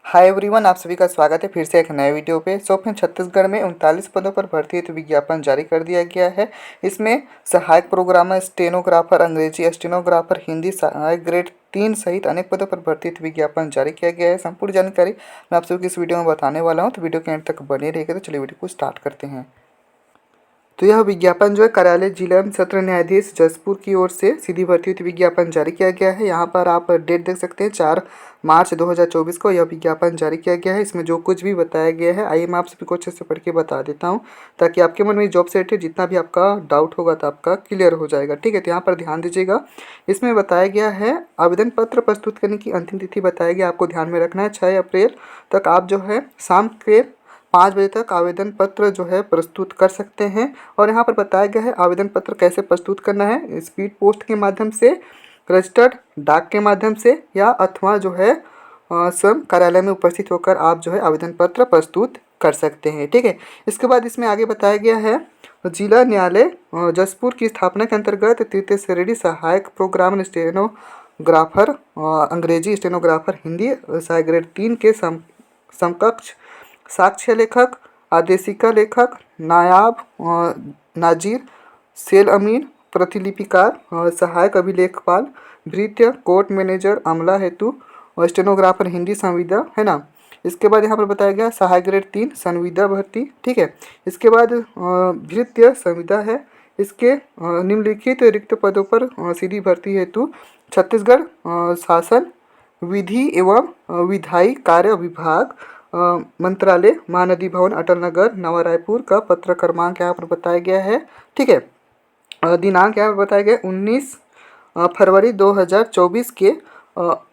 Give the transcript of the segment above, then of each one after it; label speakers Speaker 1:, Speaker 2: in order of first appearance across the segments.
Speaker 1: Hi everyone, आप सभी का स्वागत है फिर से एक नए वीडियो पे। फ्रेंड, छत्तीसगढ़ में 39 पदों पर भर्ती हेतु विज्ञापन जारी कर दिया गया है। इसमें सहायक प्रोग्रामर, स्टेनोग्राफर, अंग्रेजी स्टेनोग्राफर, हिंदी सहायक ग्रेड 3 सहित अनेक पदों पर भर्ती हेतु विज्ञापन जारी किया गया है। संपूर्ण जानकारी मैं आप सभी को इस वीडियो में बताने वाला हूँ, तो वीडियो के एंड तक बने रहिएगा। तो चलिए वीडियो को स्टार्ट करते हैं। तो यह विज्ञापन जो है कार्यालय जिला सत्र न्यायाधीश जसपुर की ओर से सीधी भर्ती हेतु विज्ञापन जारी किया गया है। यहाँ पर आप डेट देख सकते हैं, 4 मार्च 2024 को यह विज्ञापन जारी किया गया है। इसमें जो कुछ भी बताया गया है, आइए मैं आप सभी को अच्छे से पढ़ के बता देता हूँ, ताकि आपके मन में जॉब सेट है जितना भी आपका डाउट होगा तो आपका क्लियर हो जाएगा। ठीक है, तो यहाँ पर ध्यान दीजिएगा। इसमें बताया गया है आवेदन पत्र प्रस्तुत करने की अंतिम तिथि बताया गया, आपको ध्यान में रखना है 6 अप्रैल तक आप जो है शाम के 5 बजे तक आवेदन पत्र जो है प्रस्तुत कर सकते हैं। और यहाँ पर बताया गया है आवेदन पत्र कैसे प्रस्तुत करना है, स्पीड पोस्ट के माध्यम से, रजिस्टर्ड डाक के माध्यम से, या अथवा जो है स्वयं कार्यालय में उपस्थित होकर आप जो है आवेदन पत्र प्रस्तुत कर सकते हैं। ठीक है, इसके बाद इसमें आगे बताया गया है जिला न्यायालय जसपुर की स्थापना के अंतर्गत तृतीय श्रेणी सहायक प्रोग्राम स्टेनोग्राफर, अंग्रेजी स्टेनोग्राफर, हिंदी सहायक ग्रेड 3 के समकक्ष साक्ष्य लेखक, आदेशिका लेखक, नायाब नाजीर, सेल अमीन, प्रतिलिपिकार, सहायक अभिलेखपाल, भृत्य, कोर्ट मैनेजर, अमला हेतु स्टेनोग्राफर हिंदी संविदा है ना। इसके बाद यहाँ पर बताया गया सहायक ग्रेड 3 संविदा भर्ती। ठीक है, इसके बाद भृत्य संविदा है। इसके निम्नलिखित रिक्त पदों पर सीधी भर्ती हेतु छत्तीसगढ़ शासन विधि एवं विधायी कार्य विभाग, मंत्रालय, महानदी भवन, अटल नगर, नवा रायपुर का पत्र क्रमांक यहाँ पर बताया गया है। ठीक है, दिनांक यहाँ पर बताया गया 19 फरवरी 2024 के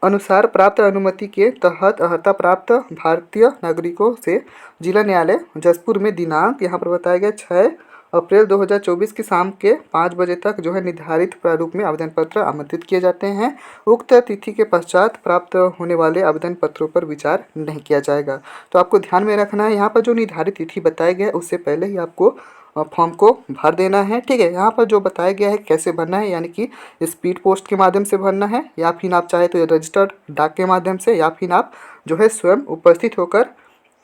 Speaker 1: अनुसार प्राप्त अनुमति के तहत अर्हता प्राप्त भारतीय नागरिकों से जिला न्यायालय जसपुर में दिनांक यहाँ पर बताया गया 6 अप्रैल 2024 की शाम के 5 बजे तक जो है निर्धारित प्रारूप में आवेदन पत्र आमंत्रित किए जाते हैं। उक्त तिथि के पश्चात प्राप्त होने वाले आवेदन पत्रों पर विचार नहीं किया जाएगा। तो आपको ध्यान में रखना है, यहाँ पर जो निर्धारित तिथि बताया गया है उससे पहले ही आपको फॉर्म को भर देना है। ठीक है, यहाँ पर जो बताया गया है कैसे भरना है, यानी कि स्पीड पोस्ट के माध्यम से भरना है, या फिर आप चाहे तो रजिस्टर्ड डाक के माध्यम से, या फिर आप जो है स्वयं उपस्थित होकर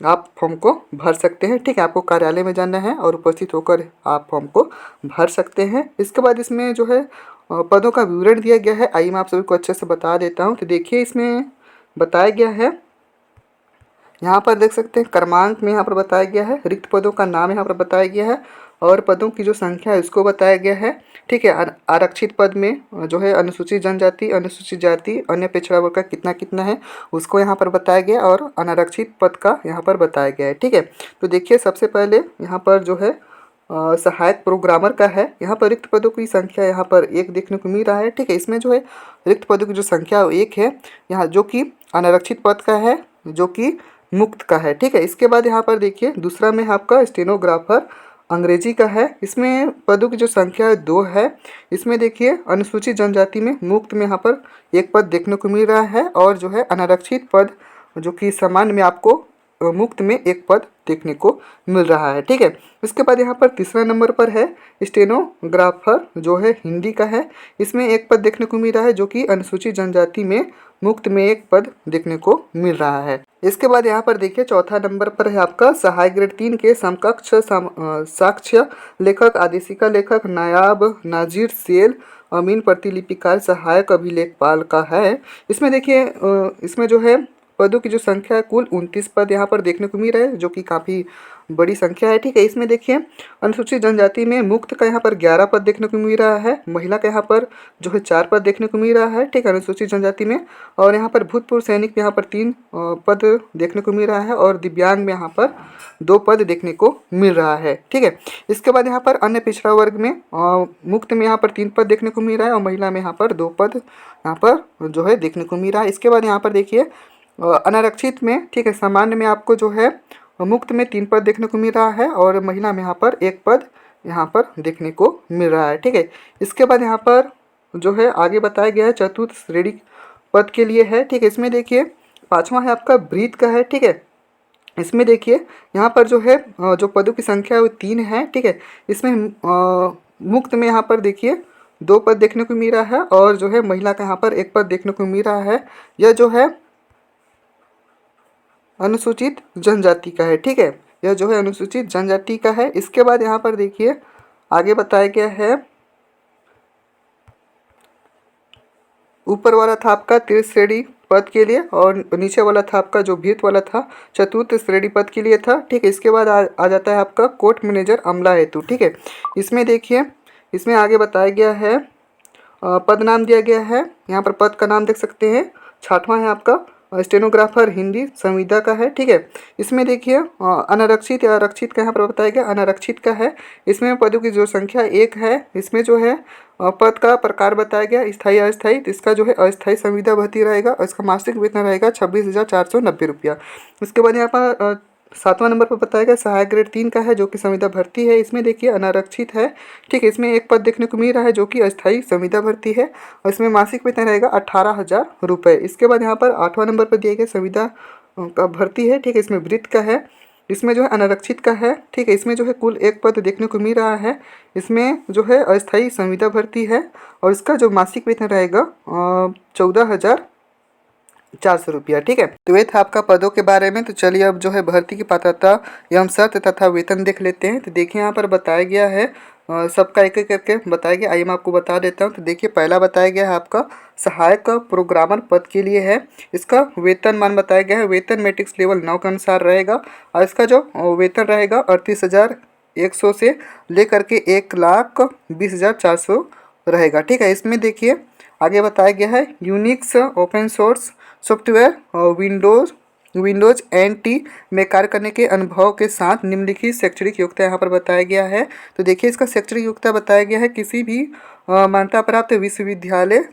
Speaker 1: आप फॉर्म को भर सकते हैं। ठीक है, आपको कार्यालय में जाना है और उपस्थित होकर आप फॉर्म को भर सकते हैं। इसके बाद इसमें जो है पदों का विवरण दिया गया है, आइए मैं आप सभी को अच्छे से बता देता हूँ। तो देखिए, इसमें बताया गया है, यहाँ पर देख सकते हैं क्रमांक में यहाँ पर बताया गया है, रिक्त पदों का नाम यहाँ पर बताया गया है, और पदों की जो संख्या है उसको बताया गया है। ठीक है, आरक्षित पद में जो है अनुसूचित जनजाति, अनुसूचित जाति, अन्य पिछड़ा वर्ग का कितना कितना है उसको यहाँ पर बताया गया, और अनारक्षित पद का यहाँ पर बताया गया है। ठीक है, तो देखिए सबसे पहले यहाँ पर जो है सहायक प्रोग्रामर का है। यहाँ पर रिक्त पदों की संख्या यहाँ पर 1 देखने को मिल रहा है। ठीक है, इसमें जो है रिक्त पदों की जो संख्या 1 है यहाँ, जो कि अनारक्षित पद का है, जो कि मुक्त का है। ठीक है, इसके बाद यहाँ पर देखिए दूसरा में आपका स्टेनोग्राफर अंग्रेजी का है। इसमें पदों की जो संख्या है 2 है। इसमें देखिए अनुसूचित जनजाति में मुक्त में यहाँ पर 1 पद देखने को मिल रहा है, और जो है अनारक्षित पद जो कि सामान्य में आपको मुक्त में 1 पद देखने को मिल रहा है। ठीक है, इसके बाद यहाँ पर तीसरा नंबर पर है स्टेनोग्राफर, जो है हिंदी का है। इसमें 1 पद देखने को मिल रहा है, जो कि अनुसूचित जनजाति में मुक्त में 1 पद देखने को मिल रहा है। इसके बाद यहाँ पर देखिए चौथा नंबर पर है आपका सहायक ग्रेड 3 के समकक्ष साक्ष्य लेखक, आदेशिका लेखक, नायाब नाजीर, सेल अमीन, प्रतिलिपिकार, सहायक अभिलेखपाल का है। इसमें देखिए इसमें जो है पदों की जो संख्या है कुल 29 पद यहाँ पर देखने को मिल रहा है, जो कि काफ़ी बड़ी संख्या है। ठीक है, इसमें देखिए अनुसूचित जनजाति में मुक्त का यहाँ पर 11 पद देखने को मिल रहा है, महिला का यहाँ पर जो है 4 पद देखने को मिल रहा है। ठीक है, अनुसूचित जनजाति में, और यहाँ पर भूतपूर्व सैनिक में यहाँ पर 3 पद देखने को मिल रहा है, और दिव्यांग में यहाँ पर 2 पद देखने को मिल रहा है। ठीक है, इसके बाद यहाँ पर अन्य पिछड़ा वर्ग में मुक्त में यहाँ पर 3 पद देखने को मिल रहा है, और महिला में यहाँ पर 2 पद यहाँ पर जो है देखने को मिल रहा है। इसके बाद यहाँ पर देखिए अनारक्षित में, ठीक है, सामान्य में आपको जो है मुक्त में 3 पद देखने को मिल रहा है, और महिला में यहाँ पर 1 पद यहाँ पर देखने को मिल रहा है। ठीक है, इसके बाद यहाँ पर जो है आगे बताया गया है चतुर्थ श्रेणी पद के लिए है। ठीक है, इसमें देखिए 5वां है आपका ब्रीथ का है। ठीक है, इसमें देखिए यहाँ पर जो है जो पदों की संख्या है वो 3 है। ठीक है, इसमें मुक्त में यहाँ पर देखिए 2 पद देखने को मिल रहा है, और जो है महिला का यहाँ पर 1 पद देखने को मिल रहा है। यह जो है अनुसूचित जनजाति का है। ठीक है, यह जो है अनुसूचित जनजाति का है। इसके बाद यहाँ पर देखिए आगे बताया गया है, ऊपर वाला था आपका तृतीय श्रेणी पद के लिए और नीचे वाला था आपका जो भीत वाला था चतुर्थ श्रेणी पद के लिए था। ठीक है, इसके बाद आ जाता है आपका कोर्ट मैनेजर अमला हेतु। ठीक है, इसमें देखिए इसमें आगे बताया गया है, पद नाम दिया गया है, यहाँ पर पद का नाम देख सकते हैं। छठवां है आपका स्टेनोग्राफर हिंदी संविदा का है। ठीक है, इसमें देखिए अनारक्षित या आरक्षित का यहाँ पर बताया गया, अनारक्षित का है। इसमें पदों की जो संख्या 1 है। इसमें जो है पद का प्रकार बताया गया स्थायी अस्थायी। तो इसका जो है अस्थायी संविदा भर्ती रहेगा और इसका मासिक वेतन रहेगा 26,490 रुपया। इसके बाद यहाँ पर 7वां नंबर पर बताया गया सहायक ग्रेड 3 का है जो कि संविदा भर्ती है। इसमें देखिए अनारक्षित है। ठीक है, इसमें एक पद देखने को मिल रहा है जो कि अस्थायी संविदा भर्ती है और इसमें मासिक वेतन रहेगा 18,000 रुपये। इसके बाद यहाँ पर 8वां नंबर पर दिया गया संविदा का भर्ती है। ठीक है, इसमें वृत्त का है, इसमें जो है अनारक्षित का है। ठीक है, इसमें जो है कुल एक पद देखने को मिल रहा है। इसमें जो है अस्थायी संविदा भर्ती है और इसका जो मासिक वेतन रहेगा 14,400 रुपया। ठीक है, तो ये था आपका पदों के बारे में। तो चलिए अब जो है भर्ती की पात्रता एवं शर्त तथा वेतन देख लेते हैं। तो देखिए यहाँ पर बताया गया है, सबका एक एक करके बताया गया। आइए मैं आपको बता देता हूँ। तो देखिए पहला बताया गया है आपका सहायक प्रोग्रामर पद के लिए है। इसका वेतन मान बताया गया है, वेतन मैट्रिक्स लेवल 9 के अनुसार रहेगा और इसका जो वेतन रहेगा 38,100 से लेकर के 1,20,400 रहेगा। ठीक है, इसमें देखिए आगे बताया गया है Unix open source software Windows NT में कार्य करने के अनुभव के साथ निम्नलिखित शैक्षणिक योग्यता यहाँ पर बताया गया है। तो देखिए इसका शैक्षणिक योग्यता बताया गया है, किसी भी मान्यता प्राप्त विश्वविद्यालय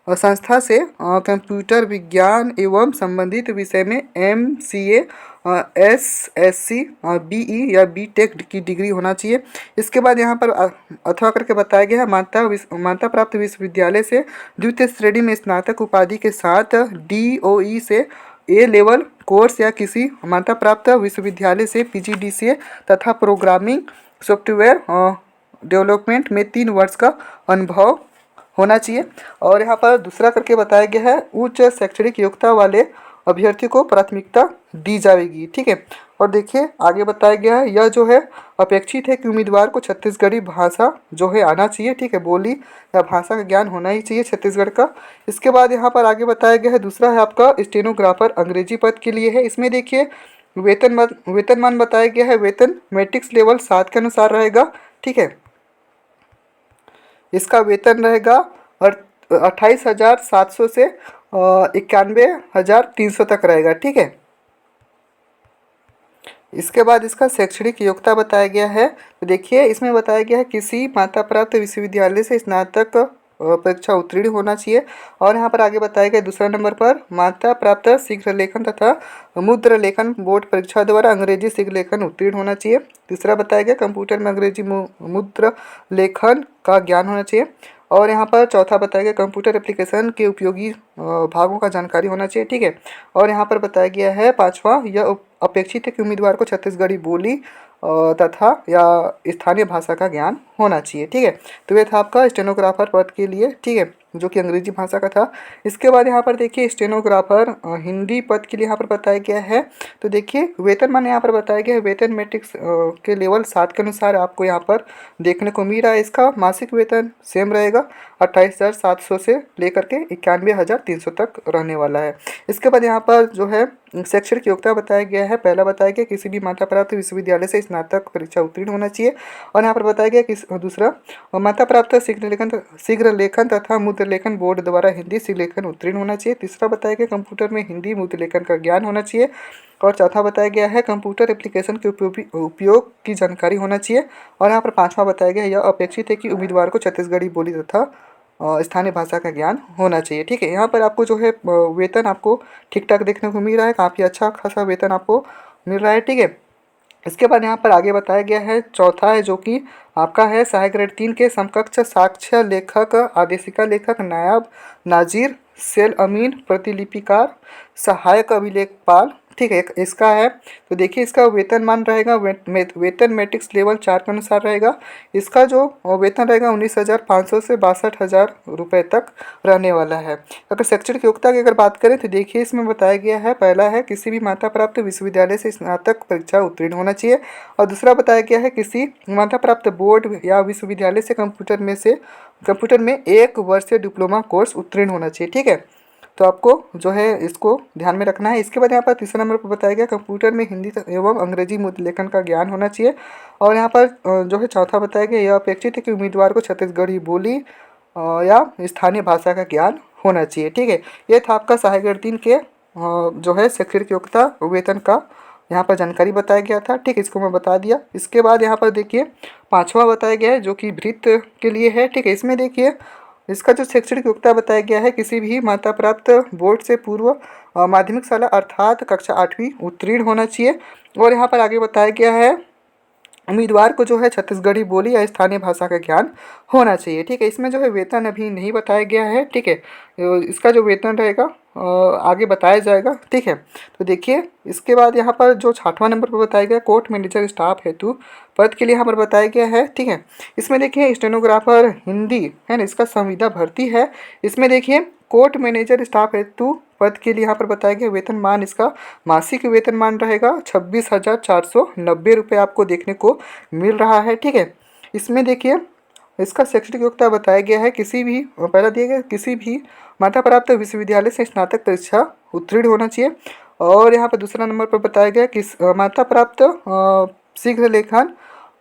Speaker 1: संस्था से कंप्यूटर विज्ञान एवं संबंधित विषय में MCA SSC BE या BTech की डिग्री होना चाहिए। इसके बाद यहाँ पर अथवा करके बताया गया है मान्यता प्राप्त विश्वविद्यालय से द्वितीय श्रेणी में स्नातक उपाधि के साथ DOE से A लेवल कोर्स या किसी मान्यता प्राप्त विश्वविद्यालय से PGDCA तथा प्रोग्रामिंग सॉफ्टवेयर डेवलपमेंट में 3 वर्ष का अनुभव होना चाहिए। और यहाँ पर दूसरा करके बताया गया है उच्च शैक्षणिक योग्यता वाले अभ्यर्थी को प्राथमिकता दी जाएगी। ठीक है, और देखिए आगे बताया गया है यह जो है अपेक्षित है कि उम्मीदवार को छत्तीसगढ़ी भाषा जो है आना चाहिए। ठीक है, बोली या भाषा का ज्ञान होना ही चाहिए छत्तीसगढ़ का। इसके बाद यहाँ पर आगे बताया गया है दूसरा है आपका स्टेनोग्राफर अंग्रेजी पद के लिए है। इसमें देखिए वेतनमान बताया गया है, वेतन मैट्रिक्स लेवल 7 के अनुसार रहेगा। ठीक है, इसका वेतन रहेगा 28,700 से 91,300 तक रहेगा। ठीक है, इसके बाद इसका शैक्षणिक योग्यता बताया गया है। तो देखिए इसमें बताया गया है किसी मान्यता प्राप्त विश्वविद्यालय से स्नातक परीक्षा उत्तीर्ण होना चाहिए। और यहाँ पर आगे बताया गया दूसरा नंबर पर मान्यता प्राप्त शीघ्र लेखन तथा मुद्र लेखन बोर्ड परीक्षा द्वारा अंग्रेजी शीघ्र लेखन उत्तीर्ण होना चाहिए। तीसरा बताया गया कंप्यूटर में अंग्रेजी मुद्र लेखन का ज्ञान होना चाहिए। और यहाँ पर चौथा बताया गया कंप्यूटर एप्लीकेशन के उपयोगी भागों का जानकारी होना चाहिए। ठीक है, और यहाँ पर बताया गया है पाँचवा यह अपेक्षित है कि उम्मीदवार को छत्तीसगढ़ी बोली तथा या स्थानीय भाषा का ज्ञान होना चाहिए। ठीक है, तो ये था आपका स्टेनोग्राफर पद के लिए। ठीक है, जो कि अंग्रेजी भाषा का था। इसके बाद यहाँ पर देखिए स्टेनोग्राफर हिंदी पद के लिए यहाँ पर बताया गया है। तो देखिए वेतन मान यहाँ पर बताया गया है, वेतन मैट्रिक्स के लेवल 7 के अनुसार आपको यहाँ पर देखने को मिल रहा है। इसका मासिक वेतन सेम रहेगा 28,700 से लेकर के 91,300 तक रहने वाला है। इसके बाद यहाँ पर जो है शैक्षणिक योग्यता बताया गया है। पहला बताया गया किसी भी मान्यता प्राप्त विश्वविद्यालय से स्नातक परीक्षा उत्तीर्ण होना चाहिए। और यहाँ पर बताया गया कि दूसरा मान्यता प्राप्त शीघ्र लेखन तथा मुद्र लेखन बोर्ड द्वारा हिंदी शीघ्र लेखन उत्तीर्ण होना चाहिए। तीसरा बताया गया कंप्यूटर में हिंदी मुद्र लेखन का ज्ञान होना चाहिए। और चौथा बताया गया है कंप्यूटर एप्लीकेशन के उपयोग की जानकारी होना चाहिए। और यहाँ पर पाँचवा बताया गया यह अपेक्षित है कि उम्मीदवार को छत्तीसगढ़ी बोली तथा स्थानीय भाषा का ज्ञान होना चाहिए। ठीक है, यहाँ पर आपको जो है वेतन आपको ठीक ठाक देखने को मिल रहा है, काफ़ी अच्छा खासा वेतन आपको मिल रहा है। ठीक है, इसके बाद यहाँ पर आगे बताया गया है चौथा है जो कि आपका है सहायक ग्रेड 3 के समकक्ष साक्ष्य लेखक आदेशिका लेखक नायब नाजीर सेल अमीन प्रतिलिपिकार सहायक अभिलेखपाल ठीक है, इसका है। तो देखिए इसका वेतनमान रहेगा वेतन मैट्रिक्स लेवल 4 के अनुसार रहेगा। इसका जो वेतन रहेगा 19,500 से 62,000 रुपये तक रहने वाला है। अगर शैक्षणिक योग्यता की अगर बात करें तो देखिए इसमें बताया गया है, पहला है किसी भी मान्यता प्राप्त विश्वविद्यालय से स्नातक परीक्षा उत्तीर्ण होना चाहिए, और दूसरा बताया गया है किसी मान्यता प्राप्त बोर्ड या विश्वविद्यालय से कंप्यूटर में 1 वर्षीय डिप्लोमा कोर्स उत्तीर्ण होना चाहिए। ठीक है, तो आपको जो है इसको ध्यान में रखना है। इसके बाद यहाँ पर तीसरा नंबर पर बताया गया कंप्यूटर में हिंदी एवं अंग्रेजी मुद्रण लेखन का ज्ञान होना चाहिए। और यहाँ पर जो है चौथा बताया गया, यह अपेक्षित है कि उम्मीदवार को छत्तीसगढ़ी बोली या स्थानीय भाषा का ज्ञान होना चाहिए। ठीक है, ये था आपका सहायक ग्रेड 3 के जो है शैक्षणिक योग्यता वेतन का यहाँ पर जानकारी बताया गया था। ठीक, इसको मैं बता दिया। इसके बाद यहाँ पर देखिए पाँचवा बताया गया है जो कि भृत्य के लिए है। ठीक है, इसमें देखिए इसका जो शैक्षणिक योग्यता बताया गया है, किसी भी मान्यता प्राप्त बोर्ड से पूर्व माध्यमिक शाला अर्थात कक्षा 8वीं उत्तीर्ण होना चाहिए। और यहाँ पर आगे बताया गया है उम्मीदवार को जो है छत्तीसगढ़ी बोली या स्थानीय भाषा का ज्ञान होना चाहिए। ठीक है, इसमें जो है वेतन अभी नहीं बताया गया है। ठीक है, इसका जो वेतन रहेगा आगे बताया जाएगा। ठीक है, तो देखिए इसके बाद यहाँ पर जो 6वां नंबर पर बताया गया कोर्ट मैनेजर स्टाफ हेतु पद के लिए यहाँ पर बताया गया है। ठीक है, इसमें देखिए स्टेनोग्राफर हिंदी है ना, इसका संविदा भर्ती है। इसमें देखिए कोर्ट मैनेजर स्टाफ हेतु पद के लिए यहाँ पर बताया गया वेतनमान, इसका मासिक वेतनमान रहेगा 26,490 रुपये आपको देखने को मिल रहा है। ठीक है, इसमें देखिए इसका शैक्षणिक योग्यता बताया गया है किसी भी पहला दिया गया किसी भी मान्यता प्राप्त विश्वविद्यालय से स्नातक परीक्षा उत्तीर्ण होना चाहिए। और यहाँ पर दूसरा नंबर पर बताया गया किस मान्यता प्राप्त शीघ्र लेखन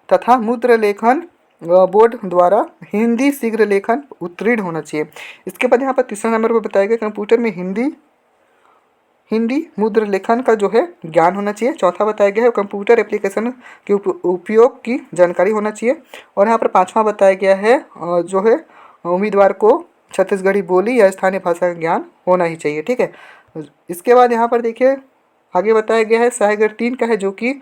Speaker 1: तथा मुद्र लेखन बोर्ड द्वारा हिंदी शीघ्र लेखन उत्तीर्ण होना चाहिए। इसके बाद यहाँ पर तीसरा नंबर पर बताया गया कंप्यूटर में हिंदी मुद्र लेखन का जो है ज्ञान होना चाहिए। चौथा बताया गया है कंप्यूटर एप्लीकेशन के उपयोग की जानकारी होना चाहिए। और यहाँ पर पांचवा बताया गया है जो है उम्मीदवार को छत्तीसगढ़ी बोली या स्थानीय भाषा का ज्ञान होना ही चाहिए। ठीक है, इसके बाद यहाँ पर देखिए आगे बताया गया है सहायक ग्रेड 3 का है जो कि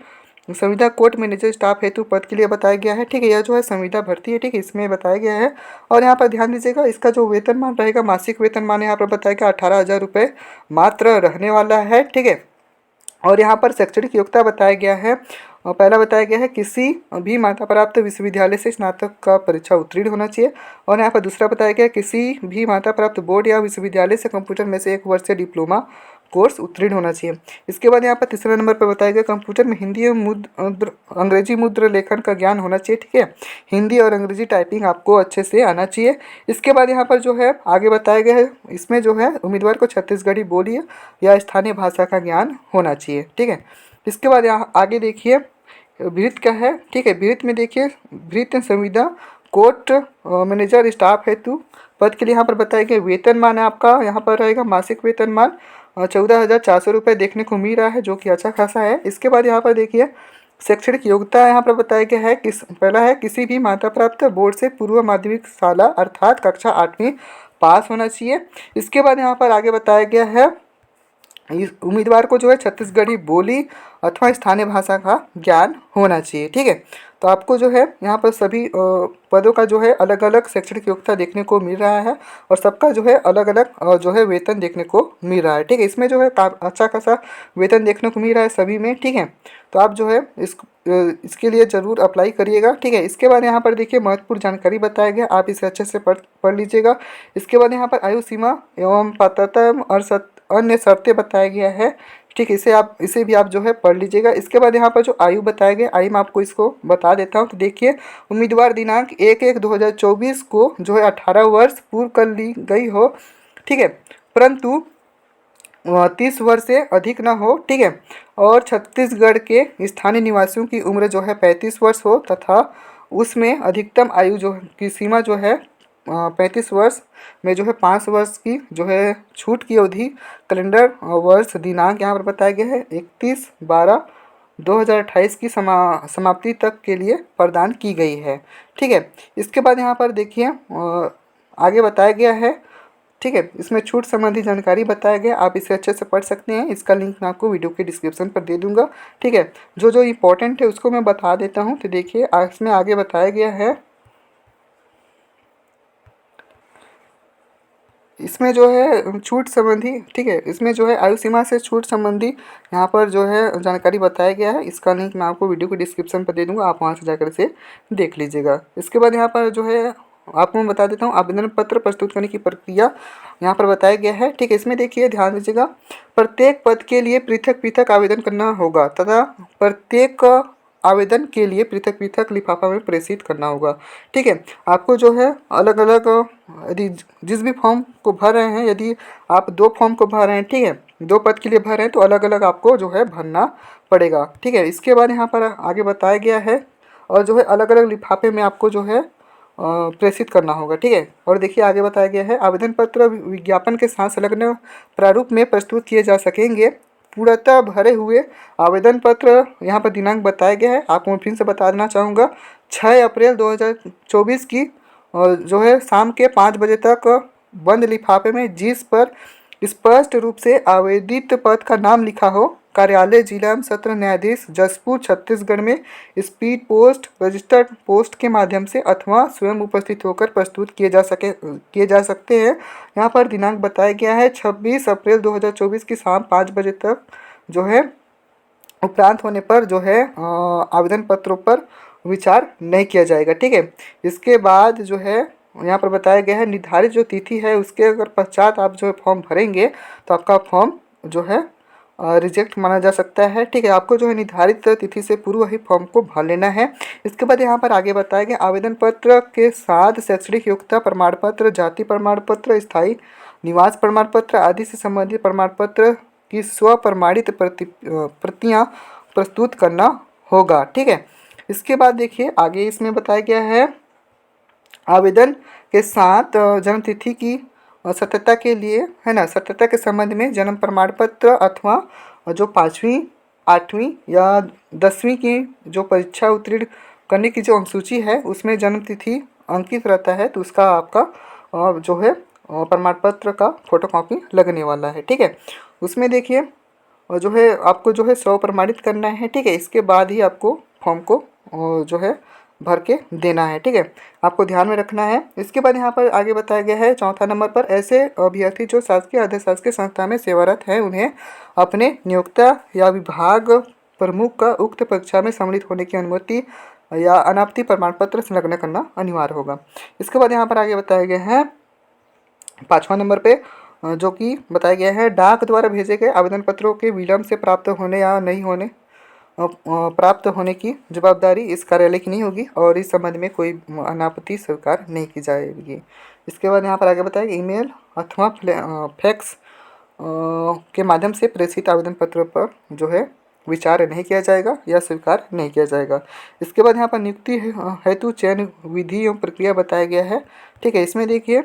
Speaker 1: संविदा कोर्ट मैनेजर स्टाफ हेतु पद के लिए बताया गया है। ठीक है, यह जो है संविदा भर्ती है। ठीक है, इसमें बताया गया है। और यहाँ पर ध्यान दीजिएगा इसका जो वेतनमान रहेगा मासिक वेतनमान यहाँ पर बताया गया 18,000 रुपये मात्र रहने वाला है। ठीक है, और यहाँ पर शैक्षणिक योग्यता बताया गया है और पहला बताया गया है किसी भी मान्यता प्राप्त विश्वविद्यालय से स्नातक का परीक्षा उत्तीर्ण होना चाहिए। और यहाँ पर दूसरा बताया गया किसी भी मान्यता प्राप्त बोर्ड या विश्वविद्यालय से कंप्यूटर में से 1 वर्षीय डिप्लोमा कोर्स उत्तीर्ण होना चाहिए। इसके बाद यहाँ पर तीसरा नंबर पर बताया गया कंप्यूटर में हिंदी एवं अंग्रेजी मुद्र लेखन का ज्ञान होना चाहिए। ठीक है, हिंदी और अंग्रेजी टाइपिंग आपको अच्छे से आना चाहिए। इसके बाद यहाँ पर जो है आगे बताया गया है इसमें जो है उम्मीदवार को छत्तीसगढ़ी बोली या स्थानीय भाषा का ज्ञान होना चाहिए। ठीक है, इसके बाद यहाँ आगे देखिए भृत्य का है। ठीक है, भृत्य में देखिए भृत्य संविदा कोर्ट मैनेजर स्टाफ हेतु पद के लिए यहाँ पर बताया गया वेतनमान आपका यहाँ पर रहेगा मासिक वेतनमान 14,400 रुपये देखने को मिल रहा है जो कि अच्छा खासा है। इसके बाद यहाँ पर देखिए शैक्षणिक योग्यता यहाँ पर बताया गया है पहला है किसी भी मान्यता प्राप्त बोर्ड से पूर्व माध्यमिक शाला अर्थात कक्षा 8वीं पास होना चाहिए। इसके बाद यहाँ पर आगे बताया गया है इस उम्मीदवार को जो है छत्तीसगढ़ी बोली अथवा स्थानीय भाषा का ज्ञान होना चाहिए। ठीक है, तो आपको जो है यहाँ पर सभी पदों का जो है अलग अलग शैक्षणिक योग्यता देखने को मिल रहा है और सबका जो है अलग अलग जो है वेतन देखने को मिल रहा है। ठीक है, इसमें जो है अच्छा खासा वेतन देखने को मिल रहा है सभी में। ठीक है, तो आप जो है इसके लिए ज़रूर अप्लाई करिएगा। ठीक है, इसके बाद यहाँ पर देखिए महत्वपूर्ण जानकारी बताया गया, आप इसे अच्छे से पढ़ लीजिएगा। इसके बाद यहाँ पर आयु सीमा एवं पात्रता और अन्य शर्तें बताया गया है। ठीक है, इसे भी आप जो है पढ़ लीजिएगा। इसके बाद यहाँ पर जो आयु बताया गया आयु मैं आपको इसको बता देता हूँ। तो देखिए उम्मीदवार दिनांक 1/1/2024 को जो है 18 वर्ष पूर्ण कर ली गई हो। ठीक है, परंतु 30 वर्ष से अधिक ना हो। ठीक है, और छत्तीसगढ़ के स्थानीय निवासियों की उम्र जो है 35 वर्ष हो तथा उसमें अधिकतम आयु जो की सीमा जो है 35 वर्ष में जो है 5 वर्ष की जो है छूट की अवधि कैलेंडर वर्ष दिनांक यहाँ पर बताया गया है 31/12/2028 की समाप्ति तक के लिए प्रदान की गई है। ठीक है, इसके बाद यहाँ पर देखिए आगे बताया गया है। ठीक है, इसमें छूट संबंधी जानकारी बताया गया, आप इसे अच्छे से पढ़ सकते हैं। इसका लिंक मैं आपको वीडियो के डिस्क्रिप्शन पर दे दूंगा। ठीक है, जो इम्पोर्टेंट है उसको मैं बता देता हूँ। तो देखिए इसमें आगे बताया गया है इसमें जो है छूट संबंधी, ठीक है, इसमें जो है आयु सीमा से छूट संबंधी यहाँ पर जो है जानकारी बताया गया है। इसका लिंक मैं आपको वीडियो के डिस्क्रिप्शन पर दे दूंगा, आप वहाँ से जाकर इसे देख लीजिएगा। इसके बाद यहाँ पर जो है आपको मैं बता देता हूँ आवेदन पत्र प्रस्तुत करने की प्रक्रिया यहाँ पर बताया गया है, ठीक है। इसमें देखिए ध्यान दीजिएगा, प्रत्येक पद के लिए पृथक पृथक आवेदन करना होगा तथा प्रत्येक आवेदन के लिए पृथक पृथक लिफाफा में प्रेषित करना होगा, ठीक है। आपको जो है अलग अलग, यदि जिस भी फॉर्म को भर रहे हैं, यदि आप 2 फॉर्म को भर रहे हैं, ठीक है, 2 पद के लिए भर रहे हैं तो अलग अलग आपको जो है भरना पड़ेगा, ठीक है। इसके बाद यहाँ पर आगे बताया गया है और जो है अलग अलग लिफाफे में आपको जो है प्रेषित करना होगा, ठीक है। और देखिए आगे बताया गया है आवेदन पत्र विज्ञापन के साथ संलग्न प्रारूप में प्रस्तुत किए जा सकेंगे। पूर्णतः भरे हुए आवेदन पत्र यहाँ पर दिनांक बताया गया है, आपको मैं फिर से बता देना चाहूँगा 6 अप्रैल 2024 की जो है शाम के 5 बजे तक बंद लिफाफे में जिस पर स्पष्ट रूप से आवेदित पद का नाम लिखा हो, कार्यालय जिला एवं सत्र न्यायाधीश जसपुर छत्तीसगढ़ में स्पीड पोस्ट रजिस्टर्ड पोस्ट के माध्यम से अथवा स्वयं उपस्थित होकर प्रस्तुत किए जा सकते हैं। यहाँ पर दिनांक बताया गया है 26 अप्रैल 2024 की शाम 5 बजे तक जो है उपरांत होने पर जो है आवेदन पत्रों पर विचार नहीं किया जाएगा, ठीक है। इसके बाद जो है यहाँ पर बताया गया है निर्धारित जो तिथि है उसके अगर पश्चात आप जो है फॉर्म भरेंगे तो आपका फॉर्म जो है रिजेक्ट माना जा सकता है, ठीक है। आपको जो है निर्धारित तिथि से पूर्व ही फॉर्म को भर लेना है। इसके बाद यहाँ पर आगे बताया गया आवेदन पत्र के साथ शैक्षणिक योग्यता प्रमाण पत्र, जाति प्रमाण पत्र, स्थायी निवास प्रमाण पत्र आदि से संबंधित प्रमाण पत्र की स्वप्रमाणित प्रतियाँ प्रस्तुत करना होगा, ठीक है। इसके बाद देखिए आगे इसमें बताया गया है आवेदन के साथ जन्म तिथि की सत्यता के लिए, है ना, सत्यता के संबंध में जन्म प्रमाण पत्र अथवा जो 5वीं 8वीं या 10वीं की जो परीक्षा उत्तीर्ण करने की जो अंकसूची है उसमें जन्म तिथि अंकित रहता है तो उसका आपका जो है प्रमाण पत्र का फोटोकॉपी लगने वाला है, ठीक है। उसमें देखिए जो है आपको जो है स्व प्रमाणित करना है, ठीक है। इसके बाद ही आपको फॉर्म को जो है भर के देना है, ठीक है, आपको ध्यान में रखना है। इसके बाद यहाँ पर आगे बताया गया है 4था नंबर पर ऐसे अभ्यर्थी जो शासकीय अर्ध शासकीय संस्था में सेवारत हैं उन्हें अपने नियोक्ता या विभाग प्रमुख का उक्त परीक्षा में सम्मिलित होने की अनुमति या अनापत्ति प्रमाण पत्र संलग्न करना अनिवार्य होगा। इसके बाद यहाँ पर आगे बताया गया है 5वां नंबर पे जो कि बताया गया है डाक द्वारा भेजे गए आवेदन पत्रों के विलम्ब से प्राप्त होने या नहीं होने प्राप्त होने की जवाबदारी इस कार्यालय की नहीं होगी और इस संबंध में कोई अनापत्ति स्वीकार नहीं की जाएगी। इसके बाद यहाँ पर आगे बताया ईमेल अथवा फैक्स के माध्यम से प्रेषित आवेदन पत्र पर जो है विचार नहीं किया जाएगा या स्वीकार नहीं किया जाएगा। इसके बाद यहाँ पर नियुक्ति हेतु चयन विधि एवं प्रक्रिया बताया गया है, ठीक है। इसमें देखिए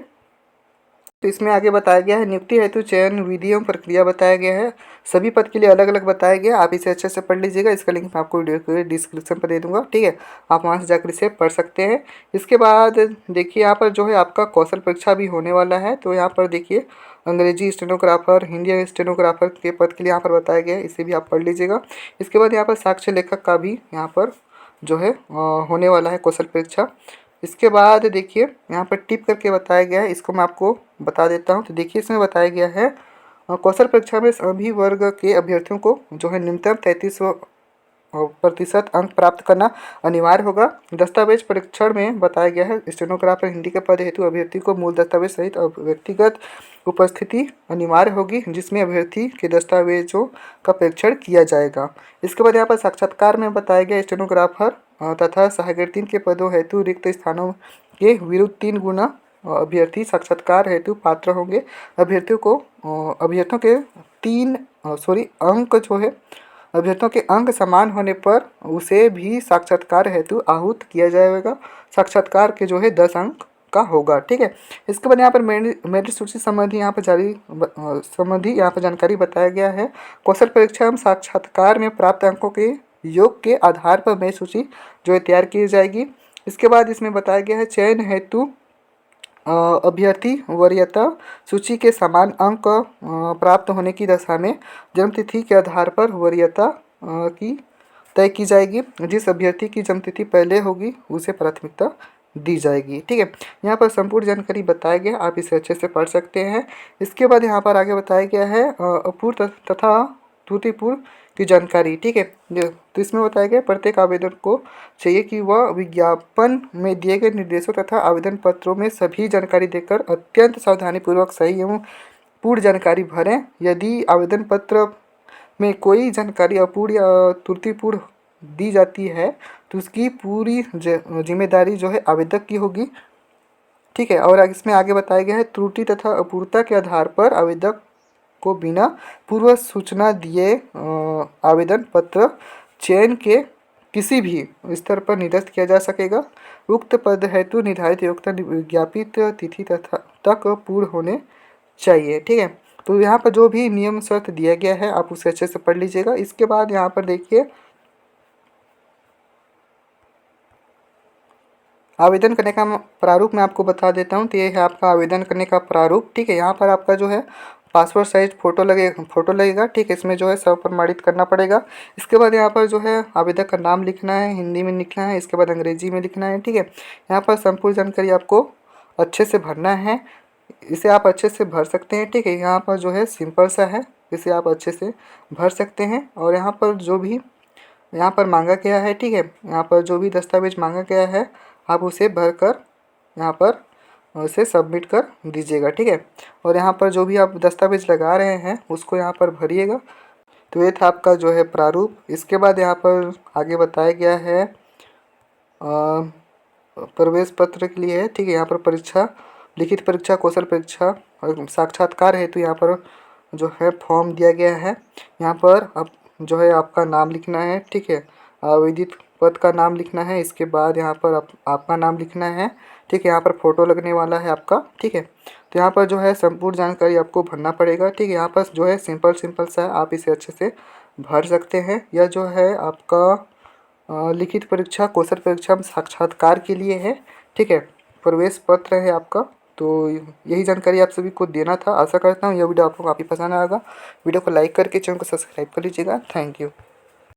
Speaker 1: तो इसमें आगे बताया गया है नियुक्ति हेतु चयन विधि एवं प्रक्रिया बताया गया है, सभी पद के लिए अलग अलग बताया गया। आप इसे अच्छे से पढ़ लीजिएगा, इसका लिंक मैं आपको वीडियो के डिस्क्रिप्शन पर दे दूंगा, ठीक है, आप वहां से जाकर इसे पढ़ सकते हैं। इसके बाद देखिए यहाँ पर जो है आपका कौशल परीक्षा भी होने वाला है, तो यहाँ पर देखिए अंग्रेजी स्टेनोग्राफर, हिंदी स्टेनोग्राफर के पद के लिए यहाँ पर बताया गया है, इसे भी आप पढ़ लीजिएगा। इसके बाद यहाँ पर साक्ष्य लेखक का भी यहाँ पर जो है होने वाला है कौशल परीक्षा। इसके बाद देखिए यहाँ पर टिप करके बताया गया है, इसको मैं आपको बता देता हूँ। तो देखिए इसमें बताया गया है कौशल परीक्षा में सभी वर्ग के अभ्यर्थियों को जो है न्यूनतम 33% अंक प्राप्त करना अनिवार्य होगा। दस्तावेज परीक्षण में बताया गया है स्टेनोग्राफर हिंदी के पद हेतु अभ्यर्थी को मूल दस्तावेज सहित व्यक्तिगत उपस्थिति अनिवार्य होगी जिसमें अभ्यर्थी के दस्तावेजों का परीक्षण किया जाएगा। इसके बाद यहाँ पर साक्षात्कार में बताया गया स्टेनोग्राफर तथा सहायक 3 के पदों हेतु रिक्त स्थानों के विरुद्ध 3 गुना अभ्यर्थी साक्षात्कार हेतु पात्र होंगे। अभ्यर्थियों के अंक जो है अभ्यर्थियों के अंक समान होने पर उसे भी साक्षात्कार हेतु आहूत किया जाएगा। साक्षात्कार के जो है 10 अंक का होगा, ठीक है। इसके बाद यहाँ पर मेरिट सूची संबंधी यहाँ पर जानकारी बताया गया है। कौशल परीक्षा एवं साक्षात्कार में प्राप्त अंकों के योग के आधार पर मेरिट सूची जो है तैयार की जाएगी। इसके बाद इसमें बताया गया है चयन हेतु अभ्यर्थी वरीयता सूची के समान अंक प्राप्त होने की दशा में जन्मतिथि के आधार पर वरीयता की तय की जाएगी। जिस अभ्यर्थी की जन्मतिथि पहले होगी उसे प्राथमिकता दी जाएगी। ठीक है, यहाँ पर संपूर्ण जानकारी बताया गया, आप इसे अच्छे से पढ़ सकते हैं। इसके बाद यहाँ पर आगे बताया गया है अपूर्ण तथा त्रुटिपूर्ण की जानकारी। ठीक है, तो इसमें बताया गया प्रत्येक आवेदक को चाहिए कि वह विज्ञापन में दिए गए निर्देशों तथा आवेदन पत्रों में सभी जानकारी देकर अत्यंत सावधानीपूर्वक सही एवं पूर्ण जानकारी भरें। यदि आवेदन पत्र में कोई जानकारी अपूर्ण या त्रुटिपूर्ण दी जाती है तो उसकी पूरी जिम्मेदारी जो है आवेदक की होगी। ठीक है, और इसमें आगे बताया गया है त्रुटि तथा अपूर्णता के आधार पर आवेदक को बिना पूर्व सूचना दिए आवेदन पत्र चयन के किसी भी स्तर पर निरस्त किया जा सकेगा। उक्त पद हेतु निर्धारित योग्यता विज्ञापित तिथि तथा तक पूर्ण होने चाहिए। ठीक है, तो यहाँ पर जो भी नियम शर्त दिया गया है आप उसे अच्छे से पढ़ लीजिएगा। इसके बाद यहाँ पर देखिए आवेदन करने का प्रारूप मैं आपको बता देता हूँ। तो ये है आपका आवेदन करने का प्रारूप। ठीक है, यहाँ पर आपका जो है पासपोर्ट साइज फ़ोटो लगेगा। ठीक है, इसमें जो है सब प्रमाणित करना पड़ेगा। इसके बाद यहाँ पर जो है आवेदक का नाम लिखना है, हिंदी में लिखना है, इसके बाद अंग्रेजी में लिखना है। ठीक है, यहाँ पर संपूर्ण जानकारी आपको अच्छे से भरना है, इसे आप अच्छे से भर सकते हैं। ठीक है, यहाँ पर जो है सिंपल सा है, इसे आप अच्छे से भर सकते हैं। और यहाँ पर जो भी यहाँ पर मांगा गया है, ठीक है, यहाँ पर जो भी दस्तावेज मांगा गया है आप उसे भरकर यहाँ पर उसे सबमिट कर दीजिएगा। ठीक है, और यहाँ पर जो भी आप दस्तावेज लगा रहे हैं उसको यहाँ पर भरिएगा। तो ये था आपका जो है प्रारूप। इसके बाद यहाँ पर आगे बताया गया है प्रवेश पत्र के लिए है। ठीक है, यहाँ पर परीक्षा, लिखित परीक्षा, कौशल परीक्षा और साक्षात्कार है। तो यहाँ पर जो है फॉर्म दिया गया है, यहाँ पर आप जो है आपका नाम लिखना है। ठीक है, आवेदित पद का नाम लिखना है, इसके बाद यहाँ पर आपका नाम लिखना है। ठीक है, यहाँ पर फ़ोटो लगने वाला है आपका। ठीक है, तो यहाँ पर जो है संपूर्ण जानकारी आपको भरना पड़ेगा। ठीक है, यहाँ पर जो है सिंपल सा है, आप इसे अच्छे से भर सकते हैं। यह जो है आपका लिखित परीक्षा, कौशल परीक्षा में साक्षात्कार के लिए है। ठीक है, प्रवेश पत्र है आपका। तो यही जानकारी आप सभी को देना था। आशा करता हूँ यह वीडियो आपको काफ़ी पसंद आएगा। वीडियो को लाइक करके चैनल को सब्सक्राइब कर लीजिएगा। Thank you.